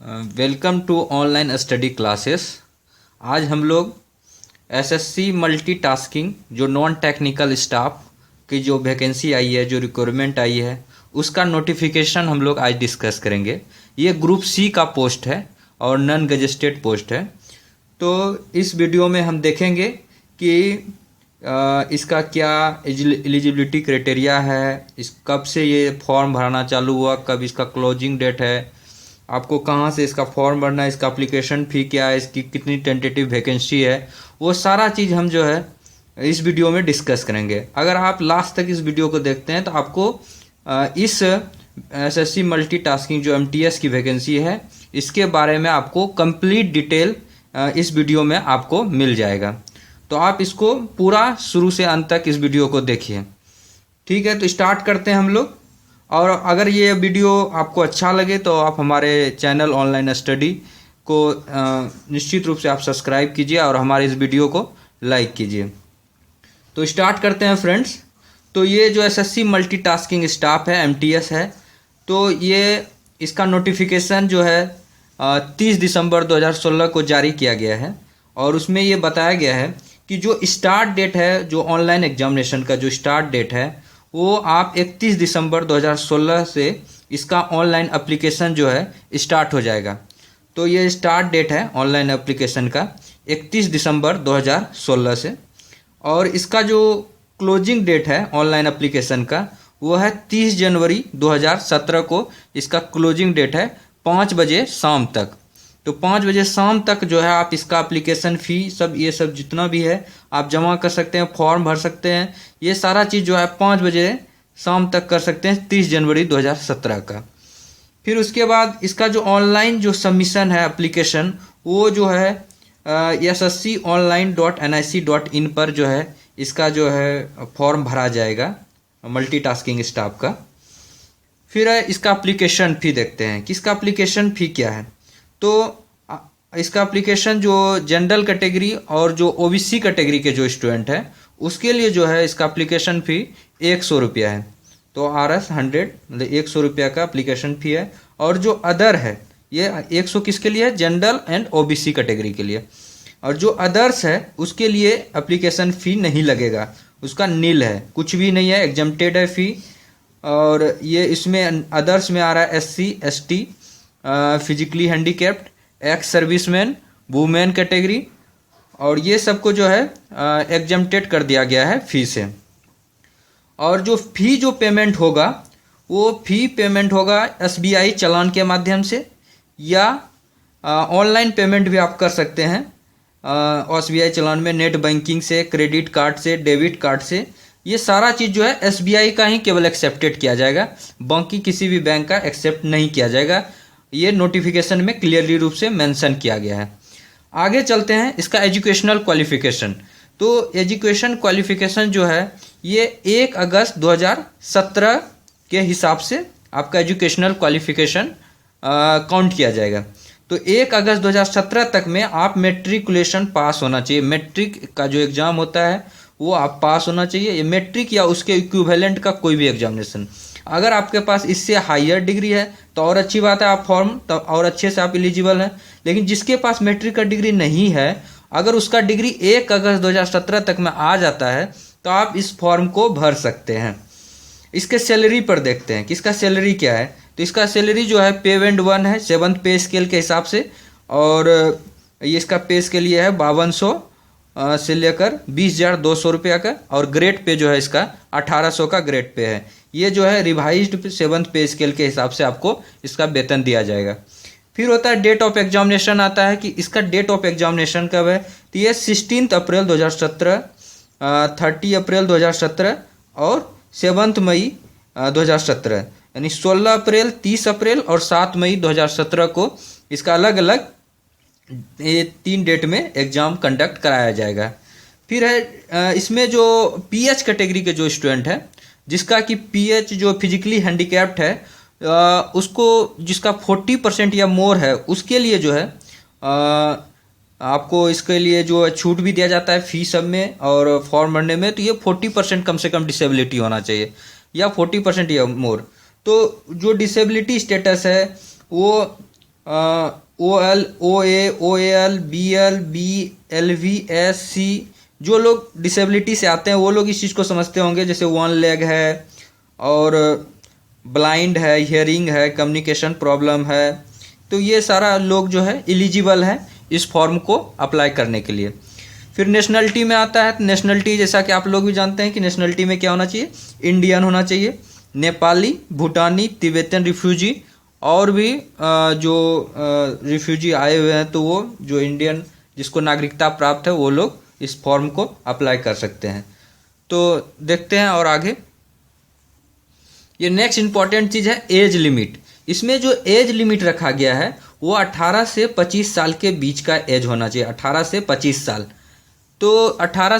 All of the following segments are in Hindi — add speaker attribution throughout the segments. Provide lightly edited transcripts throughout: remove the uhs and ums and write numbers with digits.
Speaker 1: Welcome to online study classes. आज हम लोग एसएससी मल्टीटास्किंग जो नॉन टेक्निकल स्टाफ की जो वैकेंसी आई है, जो रिक्वायरमेंट आई है, उसका नोटिफिकेशन हम लोग आज डिस्कस करेंगे। ये ग्रुप सी का पोस्ट है और नॉन गजेस्टेड पोस्ट है। तो इस वीडियो में हम देखेंगे कि इसका क्या एलिजिबिलिटी क्राइटेरिया है, इस कब से ये फॉर्म भरना चालू हुआ, कब इसका क्लोजिंग डेट है, आपको कहाँ से इसका फॉर्म भरना है, इसका एप्लीकेशन फ़ी क्या है, इसकी कितनी टेंटेटिव वैकेंसी है, वो सारा चीज़ हम जो है इस वीडियो में डिस्कस करेंगे। अगर आप लास्ट तक इस वीडियो को देखते हैं तो आपको इस एसएससी मल्टीटास्किंग जो एमटीएस की वैकेंसी है, इसके बारे में आपको कंप्लीट डिटेल इस वीडियो में आपको मिल जाएगा। तो आप इसको पूरा शुरू से अंत तक इस वीडियो को देखिए। ठीक है, तो स्टार्ट करते हैं हम लोग। और अगर ये वीडियो आपको अच्छा लगे तो आप हमारे चैनल ऑनलाइन स्टडी को निश्चित रूप से आप सब्सक्राइब कीजिए और हमारे इस वीडियो को लाइक कीजिए। तो स्टार्ट करते हैं फ्रेंड्स। तो ये जो एसएससी मल्टीटास्किंग स्टाफ है, एमटीएस है, तो ये इसका नोटिफिकेशन जो है 30 दिसंबर 2016 को जारी किया गया है। और उसमें ये बताया गया है कि जो स्टार्ट डेट है, जो ऑनलाइन एग्जामिनेशन का जो स्टार्ट डेट है, वो आप 31 दिसंबर 2016 से इसका ऑनलाइन एप्लीकेशन जो है स्टार्ट हो जाएगा। तो ये स्टार्ट डेट है ऑनलाइन एप्लीकेशन का 31 दिसंबर 2016 से। और इसका जो क्लोजिंग डेट है ऑनलाइन एप्लीकेशन का, वो है 30 जनवरी 2017 को इसका क्लोजिंग डेट है 5 बजे शाम तक। तो 5 बजे शाम तक जो है आप इसका एप्लीकेशन फ़ी सब ये सब जितना भी है आप जमा कर सकते हैं, फॉर्म भर सकते हैं। ये सारा चीज़ जो है 5 बजे शाम तक कर सकते हैं 30 जनवरी 2017 का। फिर उसके बाद इसका जो ऑनलाइन जो सबमिशन है एप्लीकेशन, वो जो है ssconline.nic.in पर जो है इसका जो है फॉर्म भरा जाएगा मल्टीटास्किंग स्टाफ का। फिर इसका एप्लीकेशन फ़ी देखते हैं कि इसका एप्लीकेशन फ़ी क्या है। तो इसका एप्लीकेशन जो जनरल कैटेगरी और जो ओबीसी कैटेगरी के जो स्टूडेंट हैं उसके लिए जो है इसका एप्लीकेशन फ़ी 100 रुपया है। तो RS 100 मतलब 100 रुपया का एप्लीकेशन फ़ी है। और जो अदर है ये 100 किसके लिए है, जनरल एंड ओबीसी कैटेगरी के लिए। और जो अदर्स है उसके लिए एप्लीकेशन फ़ी नहीं लगेगा, उसका नील है, कुछ भी नहीं है, एग्जम्प्टेड है फ़ी। और ये इसमें अदर्स में आ रहा है SC ST, physically handicapped, ex serviceman, women category, और ये सबको जो है एग्जम्प्टेड कर दिया गया है फ़ी से। और जो फ़ी जो पेमेंट होगा वो फ़ी पेमेंट होगा SBI चालान के माध्यम से, या ऑनलाइन पेमेंट भी आप कर सकते हैं SBI चालान में, नेट बैंकिंग से, क्रेडिट कार्ड से, डेबिट कार्ड से। ये सारा चीज़ जो है SBI का ही केवल एक्सेप्टेड किया जाएगा, बाकी किसी भी बैंक का एक्सेप्ट नहीं किया जाएगा। ये नोटिफिकेशन में क्लियरली रूप से मेंशन किया गया है। आगे चलते हैं इसका एजुकेशनल क्वालिफिकेशन। तो एजुकेशन क्वालिफिकेशन जो है ये 1 अगस्त 2017 के हिसाब से आपका एजुकेशनल क्वालिफिकेशन काउंट किया जाएगा। तो 1 अगस्त 2017 तक में आप मेट्रिकुलेशन पास होना चाहिए। मेट्रिक का जो एग्ज़ाम होता है वो आप पास होना चाहिए, ये मेट्रिक या उसके इक्विवेलेंट का कोई भी एग्जामिनेशन। अगर आपके पास इससे हायर डिग्री है तो और अच्छी बात है, आप फॉर्म तो और अच्छे से आप एलिजिबल हैं। लेकिन जिसके पास मेट्रिक का डिग्री नहीं है, अगर उसका डिग्री 1 अगस्त 2017 तक में आ जाता है तो आप इस फॉर्म को भर सकते हैं। इसके सैलरी पर देखते हैं कि इसका सैलरी क्या है। तो इसका सैलरी जो है पे बैंड 1 है 7th पे स्केल के हिसाब से। और ये इसका पे स्केल ये है 5200 से लेकर 20,200 रुपया का। और ग्रेड पे जो है इसका 1800 का ग्रेड पे है। ये जो है रिवाइज्ड 7th पे स्केल के हिसाब से आपको इसका वेतन दिया जाएगा। फिर होता है डेट ऑफ एग्जामिनेशन, आता है कि इसका डेट ऑफ एग्जामिनेशन कब है। तो ये 16 अप्रैल 2017, 30 अप्रैल 2017 और 7 मई 2017, यानी 16 अप्रैल, 30 अप्रैल और 7 मई 2017 को इसका अलग अलग ये 3 डेट में एग्ज़ाम कंडक्ट कराया जाएगा। फिर है इसमें जो PH कैटेगरी के जो स्टूडेंट है, जिसका कि PH जो फिजिकली हैंडीकैप्ड है, उसको जिसका 40% या मोर है, उसके लिए जो है आपको इसके लिए जो छूट भी दिया जाता है फी सब में और फॉर्म भरने में। तो ये 40% कम से कम डिसेबिलिटी होना चाहिए या 40% या मोर। तो जो डिसेबिलिटी स्टेटस है वो OL, OA, OAL, BL, BLV, SC, जो लोग डिसेबिलिटी से आते हैं वो लोग इस चीज़ को समझते होंगे, जैसे वन लेग है और ब्लाइंड है, हियरिंग है, कम्युनिकेशन प्रॉब्लम है, तो ये सारा लोग जो है एलिजिबल है इस फॉर्म को अप्लाई करने के लिए। फिर नेशनलिटी में आता है, तो नेशनलिटी जैसा कि आप लोग भी जानते हैं कि नेशनलिटी में क्या होना चाहिए, इंडियन होना चाहिए, नेपाली, भूटानी, तिब्बतन रिफ्यूजी और भी जो रिफ्यूजी आए हुए हैं तो वो जो इंडियन जिसको नागरिकता प्राप्त है वो लोग इस फॉर्म को अप्लाई कर सकते हैं। तो देखते हैं और आगे। ये नेक्स्ट इंपॉर्टेंट चीज़ है एज लिमिट। इसमें जो एज लिमिट रखा गया है वो 18 से 25 साल के बीच का एज होना चाहिए, 18 से 25 साल। तो 18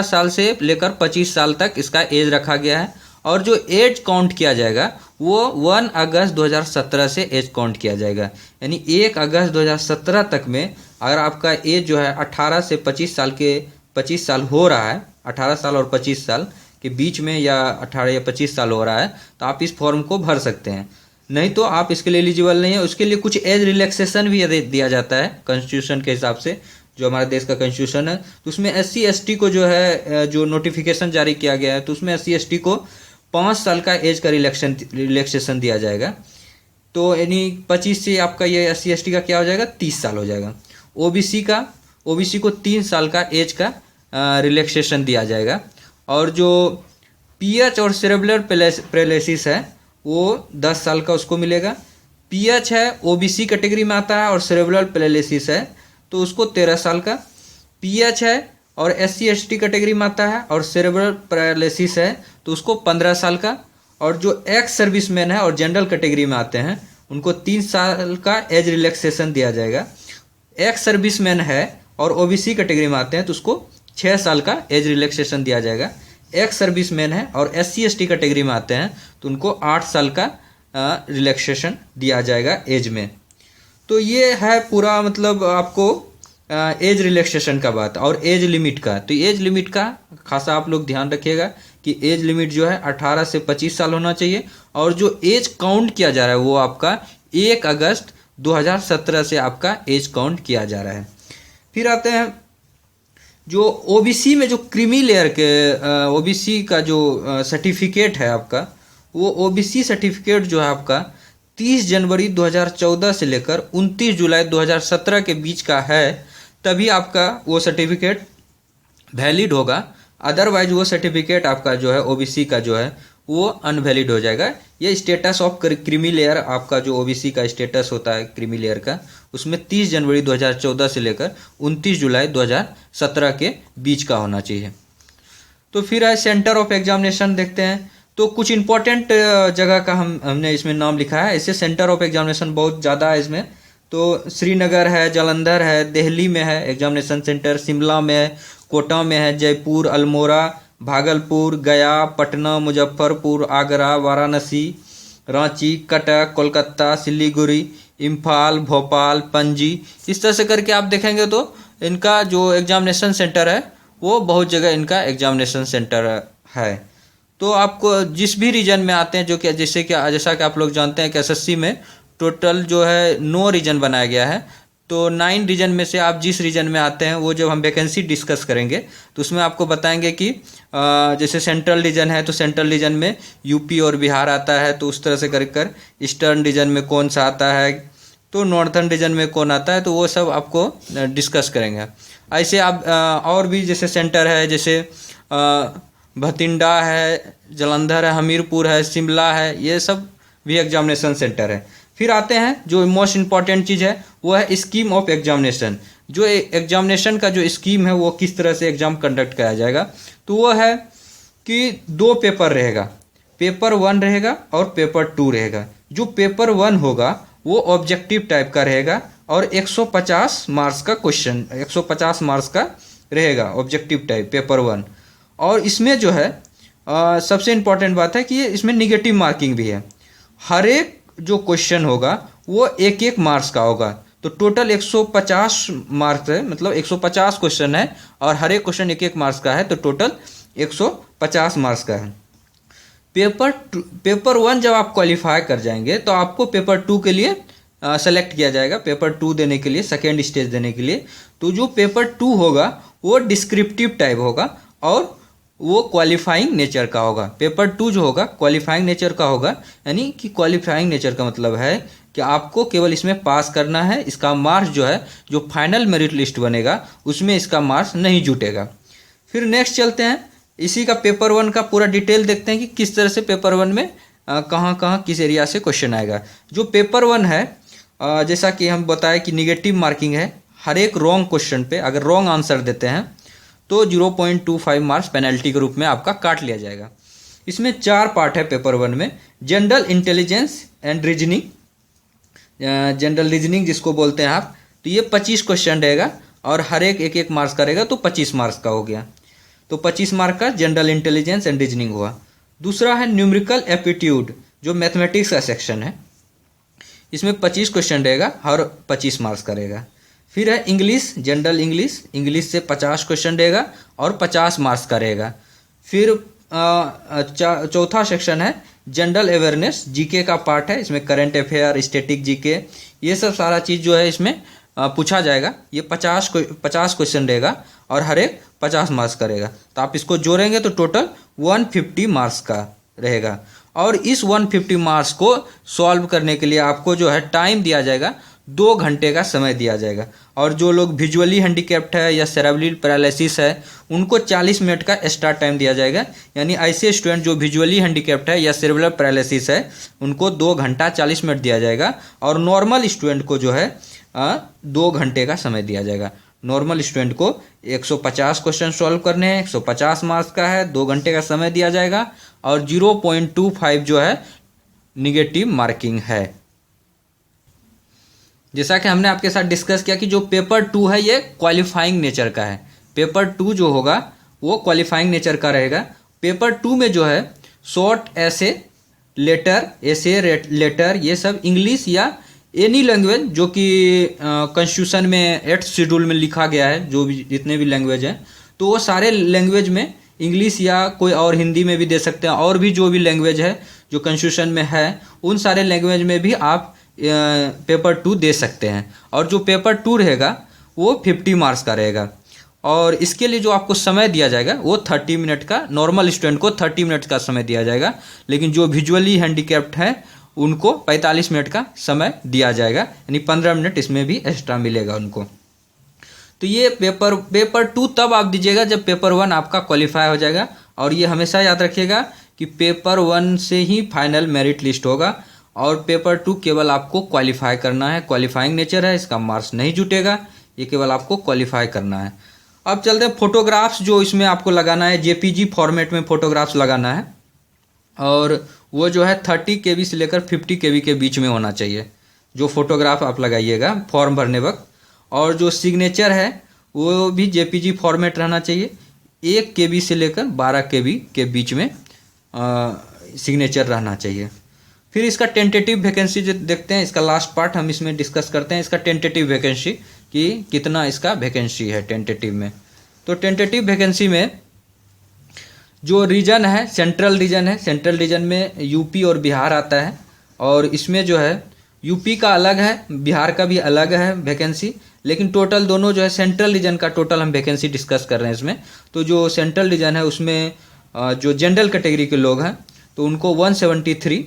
Speaker 1: साल से लेकर 25 साल तक इसका एज रखा गया है। और जो एज काउंट किया जाएगा वो 1 अगस्त 2017 से एज काउंट किया जाएगा, यानी 1 अगस्त 2017 तक में अगर आपका एज जो है 18 से 25 साल के 25 साल हो रहा है, 18 साल और 25 साल के बीच में या 18 या 25 साल हो रहा है तो आप इस फॉर्म को भर सकते हैं, नहीं तो आप इसके लिए एलिजिबल नहीं है। उसके लिए कुछ एज रिलैक्सेशन भी दिया जाता है कॉन्स्टिट्यूशन के हिसाब से, जो हमारे देश का कॉन्स्टिट्यूशन है। तो उसमें SC ST को जो है जो नोटिफिकेशन जारी किया गया है तो उसमें SC ST को 5 साल का एज का रिलैक्सेशन दिया जाएगा। तो यानी 25 से आपका ये SC ST का क्या हो जाएगा, 30 साल हो जाएगा। OBC को 3 साल का एज का रिलैक्सेशन दिया जाएगा। और जो PH और सेरेब्रल पैरालिसिस है वो 10 साल का उसको मिलेगा। PH है OBC कैटेगरी में आता है और सेरेब्रल पैरालिसिस है तो उसको 13 साल का। PH है और SC ST कैटेगरी में आता है और सेरेब्रल पैरालिसिस है तो उसको 15 साल का। और जो एक्स सर्विसमैन है और जनरल कैटेगरी में आते हैं उनको 3 साल का एज रिलैक्सेशन दिया जाएगा। एक्स सर्विसमैन है और OBC कैटेगरी में आते हैं तो उसको 6 साल का एज रिलैक्सेशन दिया जाएगा। एक्स सर्विसमैन है और SC ST कैटेगरी में आते हैं तो उनको 8 साल का रिलैक्सेशन दिया जाएगा एज में। तो ये है पूरा मतलब आपको एज रिलैक्सेशन का बात और एज लिमिट का। तो एज लिमिट का खासा आप लोग ध्यान रखिएगा कि एज लिमिट जो है 18 से 25 साल होना चाहिए। और जो एज काउंट किया जा रहा है वो आपका 1 अगस्त 2017 से आपका एज काउंट किया जा रहा है। फिर आते हैं जो OBC में जो क्रीमी लेयर के OBC का जो सर्टिफिकेट है आपका, वो OBC सर्टिफिकेट जो है आपका 30 जनवरी 2014 से लेकर 29 जुलाई 2017 के बीच का है, तभी आपका वो सर्टिफिकेट वैलिड होगा। अदरवाइज वो सर्टिफिकेट आपका जो है OBC का जो है वो अनवैलिड हो जाएगा। ये स्टेटस ऑफ क्रीमी लेयर आपका जो OBC का स्टेटस होता है क्रीमी लेयर का, उसमें 30 जनवरी 2014 से लेकर 29 जुलाई 2017 के बीच का होना चाहिए। तो फिर है सेंटर ऑफ एग्जामिनेशन देखते हैं। तो कुछ इंपॉर्टेंट जगह का हमने इसमें नाम लिखा है। ऐसे सेंटर ऑफ एग्जामिनेशन बहुत ज़्यादा है इसमें। तो श्रीनगर है, जालंधर है, दिल्ली में है एग्जामिनेशन सेंटर, शिमला में है, कोटा में है, जयपुर, अल्मोड़ा, भागलपुर, गया, पटना, मुजफ्फरपुर, आगरा, वाराणसी, रांची, कटक, कोलकाता, सिलीगुड़ी, इम्फाल, भोपाल, पणजी, इस तरह से करके आप देखेंगे तो इनका जो एग्जामिनेशन सेंटर है वो बहुत जगह इनका एग्जामिनेशन सेंटर है। तो आपको जिस भी रीजन में आते हैं, जो कि जैसा कि आप लोग जानते हैं कि SSC में टोटल जो है 9 रीजन बनाया गया है। तो 9 रीजन में से आप जिस रीजन में आते हैं वो जब हम वैकेंसी डिस्कस करेंगे तो उसमें आपको बताएंगे कि जैसे सेंट्रल रीजन है तो सेंट्रल रीजन में यूपी और बिहार आता है, तो उस तरह से कर ईस्टर्न रीजन में कौन सा आता है, तो नॉर्थर्न रीजन में कौन आता है, तो वो सब आपको डिस्कस करेंगे। ऐसे आप और भी जैसे सेंटर है, जैसे भटिंडा है, जालंधर है, हमीरपुर है, शिमला है, ये सब भी एग्जामिनेशन सेंटर है। फिर आते हैं जो मोस्ट इम्पॉर्टेंट चीज़ है वो है स्कीम ऑफ एग्जामिनेशन। जो एग्जामिनेशन का जो स्कीम है वो किस तरह से एग्ज़ाम कंडक्ट कराया जाएगा, तो वो है कि 2 पेपर रहेगा, पेपर 1 रहेगा और पेपर 2 रहेगा। जो पेपर 1 होगा वो ऑब्जेक्टिव टाइप का रहेगा और 150 मार्क्स का क्वेश्चन, 150 मार्क्स का रहेगा ऑब्जेक्टिव टाइप पेपर 1। और इसमें जो है सबसे इम्पॉर्टेंट बात है कि इसमें निगेटिव मार्किंग भी है। हर एक जो क्वेश्चन होगा वो 1-1 मार्क्स का होगा, तो टोटल 150 मार्क्स है, मतलब 150 क्वेश्चन है और हर एक क्वेश्चन 1-1 मार्क्स का है, तो टोटल 150 मार्क्स का है। पेपर 1 जब आप क्वालिफाई कर जाएंगे तो आपको पेपर 2 के लिए सेलेक्ट किया जाएगा, पेपर 2 देने के लिए, सेकेंड स्टेज देने के लिए। तो जो पेपर 2 होगा वो डिस्क्रिप्टिव टाइप होगा और वो क्वालिफाइंग नेचर का होगा। पेपर 2 जो होगा क्वालिफाइंग नेचर का होगा, यानी कि क्वालिफाइंग नेचर का मतलब है कि आपको केवल इसमें पास करना है, इसका मार्क्स जो है जो फाइनल मेरिट लिस्ट बनेगा उसमें इसका मार्क्स नहीं जुटेगा। फिर नेक्स्ट चलते हैं, इसी का पेपर 1 का पूरा डिटेल देखते हैं कि किस तरह से पेपर 1 में कहाँ कहाँ किस एरिया से क्वेश्चन आएगा। जो पेपर 1 है जैसा कि हम बताएं कि निगेटिव मार्किंग है, हर एक रॉन्ग क्वेश्चन पे अगर रॉन्ग आंसर देते हैं तो 0.25 मार्क्स पेनल्टी के रूप में आपका काट लिया जाएगा। इसमें 4 पार्ट है पेपर 1 में। General intelligence and reasoning, general reasoning जिसको बोलते हैं आप, तो ये 25 क्वेश्चन रहेगा और हर एक एक मार्क्स का रहेगा, तो 25 मार्क्स का हो गया। तो 25 मार्क का जनरल इंटेलिजेंस एंड रीजनिंग हुआ। दूसरा है न्यूमेरिकल एप्टीट्यूड, जो मैथमेटिक्स का सेक्शन है, इसमें 25 क्वेश्चन रहेगा और 25 मार्क्स का रहेगा। फिर है इंग्लिश, जनरल इंग्लिश, इंग्लिश से 50 क्वेश्चन रहेगा और 50 मार्क्स का रहेगा। फिर चौथा सेक्शन है जनरल अवेयरनेस, जीके का पार्ट है, इसमें करंट अफेयर, स्टैटिक जीके, ये सब सारा चीज़ जो है इसमें पूछा जाएगा। ये 50 क्वेश्चन रहेगा और हर एक 50 मार्क्स का रहेगा। तो आप इसको जोड़ेंगे तो टोटल 150 मार्क्स का रहेगा। और इस 150 मार्क्स को सॉल्व करने के लिए आपको जो है टाइम दिया जाएगा, 2 घंटे का समय दिया जाएगा। और जो लोग विजुअली हैंडीकैप्ड है या सेरेब्रल पैरालिसिस है उनको 40 मिनट का एक्स्ट्रा टाइम दिया जाएगा। यानी ऐसे स्टूडेंट जो विजुअली हैंडीकैप्ड है या सेरेब्रल पैरालिसिस है उनको 2 घंटा 40 मिनट दिया जाएगा। और नॉर्मल स्टूडेंट को जो है 2 घंटे का समय दिया जाएगा। नॉर्मल स्टूडेंट को 150 क्वेश्चन सॉल्व करने हैं, 150 मार्क्स का है, 2 घंटे का समय दिया जाएगा और 0.25 जो है निगेटिव मार्किंग है। जैसा कि हमने आपके साथ डिस्कस किया कि जो पेपर 2 है ये क्वालिफाइंग नेचर का है। पेपर 2 जो होगा वो क्वालिफाइंग नेचर का रहेगा। पेपर 2 में जो है शॉर्ट ऐसे लेटर ये सब इंग्लिश या एनी लैंग्वेज जो कि कॉन्स्टिट्यूशन में 8th शेड्यूल में लिखा गया है, जो भी जितने भी लैंग्वेज हैं, तो वो सारे लैंग्वेज में इंग्लिश या कोई और हिंदी में भी दे सकते हैं, और भी जो भी लैंग्वेज है जो कॉन्स्टिट्यूशन में है उन सारे लैंग्वेज में भी आप पेपर 2 दे सकते हैं। और जो पेपर 2 रहेगा वो 50 मार्क्स का रहेगा। और इसके लिए जो आपको समय दिया जाएगा वो 30 मिनट का, नॉर्मल स्टूडेंट को 30 मिनट का समय दिया जाएगा, लेकिन जो विजुअली हैंडीकैप्ड है उनको 45 मिनट का समय दिया जाएगा, यानी 15 मिनट इसमें भी एक्स्ट्रा मिलेगा उनको। तो ये पेपर 2 तब आप दीजिएगा जब पेपर 1 आपका क्वालिफाई हो जाएगा। और ये हमेशा याद रखिएगा कि पेपर 1 से ही फाइनल मेरिट लिस्ट होगा और पेपर 2 केवल आपको क्वालिफाई करना है, क्वालिफाइंग नेचर है, इसका मार्क्स नहीं जुटेगा, ये केवल आपको क्वालिफाई करना है। अब चलते हैं फोटोग्राफ्स, जो इसमें आपको लगाना है जेपीजी फॉर्मेट में फोटोग्राफ्स लगाना है और वो जो है 30 KB से लेकर 50 KB के बीच में होना चाहिए जो फोटोग्राफ आप लगाइएगा फॉर्म भरने वक्त। और जो सिग्नेचर है वो भी जेपीजी फॉर्मेट रहना चाहिए, 1 KB से लेकर 12 KB के बीच में सिग्नेचर रहना चाहिए। फिर इसका टेंटेटिव वैकेंसी जो देखते हैं, इसका लास्ट पार्ट हम इसमें डिस्कस करते हैं, इसका टेंटेटिव वैकेंसी कि कितना इसका वैकेंसी है टेंटेटिव में। तो टेंटेटिव वैकेंसी में जो रीजन है सेंट्रल रीजन है, सेंट्रल रीजन में यूपी और बिहार आता है। और इसमें जो है यूपी का अलग है, बिहार का भी अलग है वैकेंसी, लेकिन टोटल दोनों जो है सेंट्रल रीजन का टोटल हम वैकेंसी डिस्कस कर रहे हैं इसमें। तो जो सेंट्रल रीजन है उसमें जो जनरल कैटेगरी के लोग हैं तो उनको 173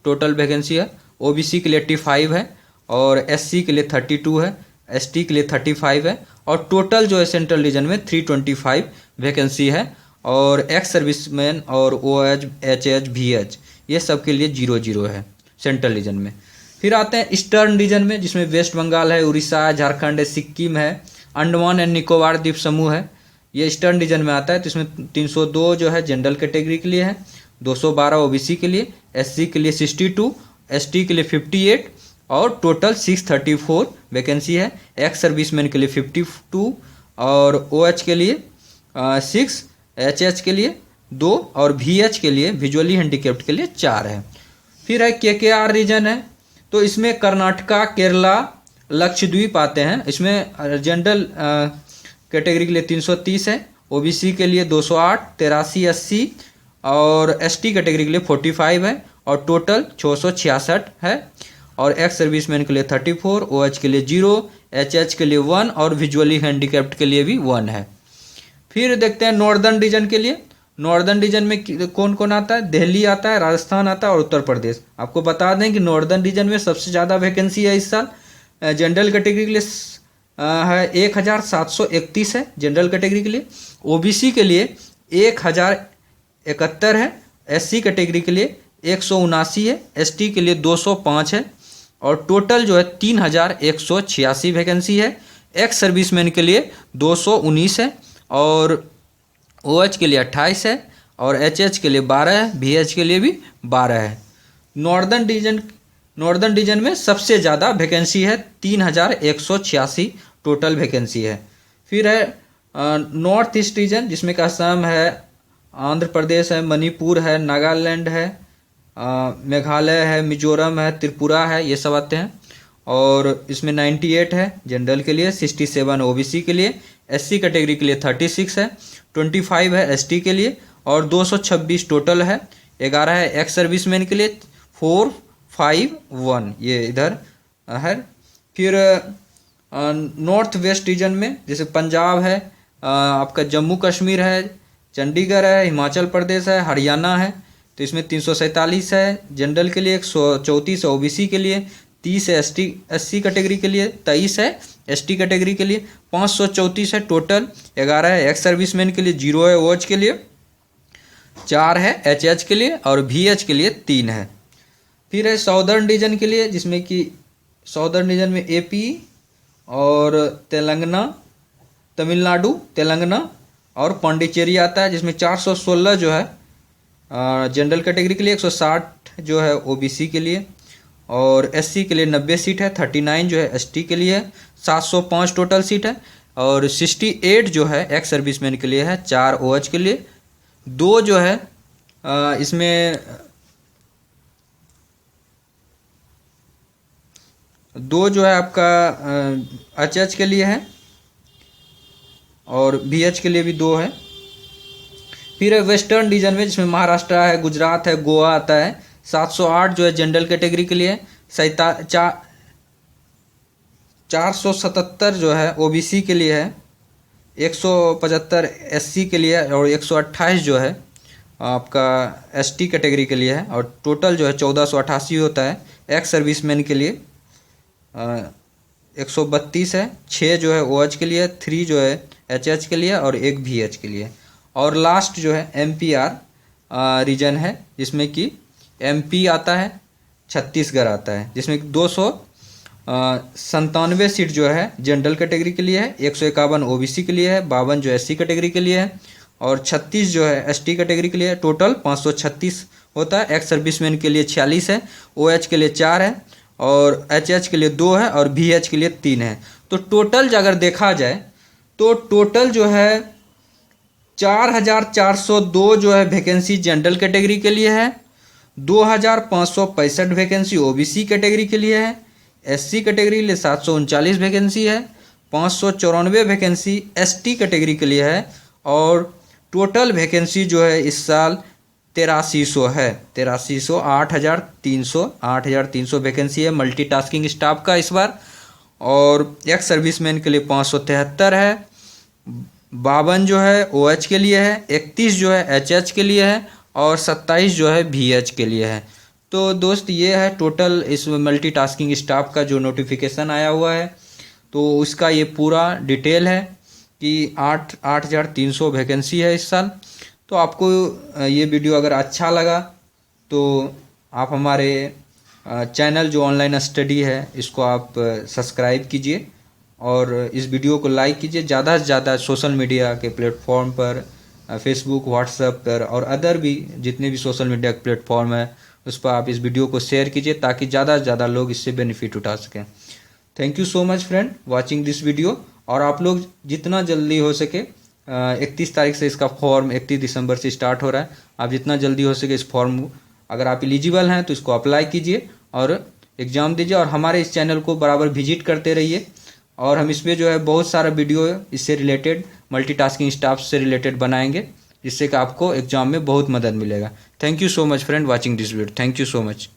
Speaker 1: टोटल वैकेंसी है, ओबीसी के लिए 85 है और एससी के लिए 32 है, एसटी के लिए 35 है और टोटल जो है सेंट्रल रीजन में 325 वैकेंसी है। और एक्स सर्विसमैन और OH, HH, VH ये सब के लिए 0-0 है सेंट्रल रीजन में। फिर आते हैं ईस्टर्न रीजन में, जिसमें वेस्ट बंगाल है, उड़ीसा है, झारखंड है, सिक्किम है, अंडमान एंड निकोबार द्वीप समूह है, ये ईस्टर्न रीजन में आता है। तो इसमें 302 जो है जनरल कैटेगरी के लिए है, 212 ओबीसी के लिए, एससी के लिए 62, एसटी के लिए 58 और टोटल 634 वैकेंसी है। एक्स सर्विसमैन के लिए 52 और OH के लिए 6, HH के लिए 2 और VH के लिए विजुअली हैंडीकैप्ड के लिए 4 है। फिर है KKR रीजन है, तो इसमें कर्नाटका, केरला, लक्षद्वीप आते हैं। इसमें जनरल कैटेगरी के लिए 330 है, ओबीसी के लिए 208, 83, 80 और एसटी कैटेगरी के लिए 45 है और टोटल 666 है। और एक्स सर्विसमैन के लिए 34, ओएच के लिए 0, एचएच के लिए 1 और विजुअली हैंडीकैप्ड के लिए भी 1 है। फिर देखते हैं नॉर्दर्न रीजन के लिए। नॉर्दर्न रीजन में कौन कौन आता है? दिल्ली आता है, राजस्थान आता है और उत्तर प्रदेश। आपको बता दें कि नॉर्दर्न रीजन में सबसे ज़्यादा वैकेंसी है इस साल। जनरल कैटेगरी के लिए है 1731 है जनरल कैटेगरी के लिए। ओबीसी के लिए 1071 है। एससी कैटेगरी के लिए 179 है। एसटी के लिए 205 है और टोटल जो है 3186 वैकेंसी है। एक्स सर्विसमैन के लिए 219 है और ओएच के लिए 28 है और एचएच के लिए 12 है। बीएच के लिए भी 12 है। नॉर्दर्न रीजन में सबसे ज़्यादा वैकेंसी है, 3186 टोटल वैकेंसी है। फिर है नॉर्थ ईस्ट रीजन, जिसमें का असम है, आंध्र प्रदेश है, मणिपुर है, नागालैंड है, मेघालय है, मिजोरम है, त्रिपुरा है, ये सब आते हैं। और इसमें 98 है जनरल के लिए, 67 ओबीसी के लिए, एससी कैटेगरी के लिए 36 है, 25 है एसटी के लिए और 226 टोटल है। 11 है एक्स सर्विसमैन के लिए, 4, 5, 1 ये इधर है। फिर नॉर्थ वेस्ट रीजन में जैसे पंजाब है, आपका जम्मू कश्मीर है, चंडीगढ़ है, हिमाचल प्रदेश है, हरियाणा है, तो इसमें 347 है जनरल के लिए, 134 है ओबीसी के लिए, 30 है एससी कैटेगरी के लिए, 23 है एसटी कैटेगरी के लिए, 534 है टोटल। 11 है एक्स सर्विसमैन के लिए, 0 है ओएच के लिए, 4 है एचएच के लिए और वीएच के लिए 3 है। फिर है साउदर्न रीजन के लिए, जिसमें कि साउदर्न रीजन में एपी और तेलंगाना, तमिलनाडु, तेलंगाना और पांडिचेरी आता है, जिसमें 416 जो है जनरल कैटेगरी के लिए, 160 जो है ओबीसी के लिए और एससी के लिए 90 सीट है, 39 जो है एसटी के लिए है, 705 टोटल सीट है और 68 जो है एक्स सर्विसमैन के लिए है, 4 ओएच के लिए, 2 जो है इसमें 2 जो है आपका एचएच के लिए है और बीएच के लिए भी 2 है। फिर है वेस्टर्न रीजन में, जिसमें महाराष्ट्र है, गुजरात है, गोवा आता है, 708 जो है जनरल कैटेगरी के लिए, 477 जो है ओबीसी के लिए है, 175 एससी के लिए और 128 जो है आपका एसटी कैटेगरी के लिए है और टोटल जो है 1488 होता है। एक्स सर्विसमैन के लिए 132 है, 6 जो है ओएच के लिए, 3 जो है एचएच के लिए और 1 वीएच के लिए। और लास्ट जो है एमपीआर रीजन है, जिसमें कि एमपी आता है, छत्तीसगढ़ आता है, जिसमें 297 सीट जो है जनरल कैटेगरी के लिए है, 151 ओबीसी के लिए है, 52 जो एससी कैटेगरी के लिए है और 36 जो है एसटी कैटेगरी के लिए है। टोटल 536 होता है। एक्स सर्विसमैन के लिए 46 है, ओएच के लिए 4 है और एचएच के लिए 2 है और वीएच के लिए 3 है। तो टोटल अगर देखा जाए तो टोटल जो है 4402 जो है वैकेंसी जनरल कैटेगरी के लिए है, 2565 वैकेंसी ओबीसी कैटेगरी के लिए है, एससी कैटेगरी के लिए 739 वैकेंसी है, 594 वैकेंसी एसटी कैटेगरी के लिए है और टोटल वैकेंसी जो है इस साल 8300 है, 8300, 8300 वैकेंसी है मल्टीटास्किंग स्टाफ का इस बार। और एक्स सर्विसमैन के लिए 573 है, 52 जो है ओएच के लिए है, 31 जो है एचएच के लिए है और 27 जो है वीएच के लिए है। तो दोस्त ये है टोटल इस मल्टीटास्किंग स्टाफ का जो नोटिफिकेशन आया हुआ है, तो उसका ये पूरा डिटेल है कि 8300 वैकेंसी है इस साल। तो आपको ये वीडियो अगर अच्छा लगा तो आप हमारे चैनल जो ऑनलाइन स्टडी है इसको आप सब्सक्राइब कीजिए और इस वीडियो को लाइक कीजिए। ज़्यादा से ज़्यादा सोशल मीडिया के प्लेटफॉर्म पर, फेसबुक, व्हाट्सएप पर और अदर भी जितने भी सोशल मीडिया के प्लेटफॉर्म है उस पर आप इस वीडियो को शेयर कीजिए ताकि ज़्यादा से ज़्यादा लोग इससे बेनिफिट उठा सकें। Thank you so much friend watching this video. और आप लोग जितना जल्दी हो सके 31 तारीख से इसका फॉर्म 31 दिसंबर से स्टार्ट हो रहा है, आप जितना जल्दी हो सके इस फॉर्म अगर आप एलिजिबल हैं तो इसको अप्लाई कीजिए और एग्ज़ाम दीजिए और हमारे इस चैनल को बराबर विजिट करते रहिए। और हम इसमें जो है बहुत सारा वीडियो इससे रिलेटेड मल्टीटास्किंग स्टाफ से रिलेटेड बनाएंगे जिससे कि आपको एग्जाम में बहुत मदद मिलेगा। Thank you so much friend watching this video. Thank you so much.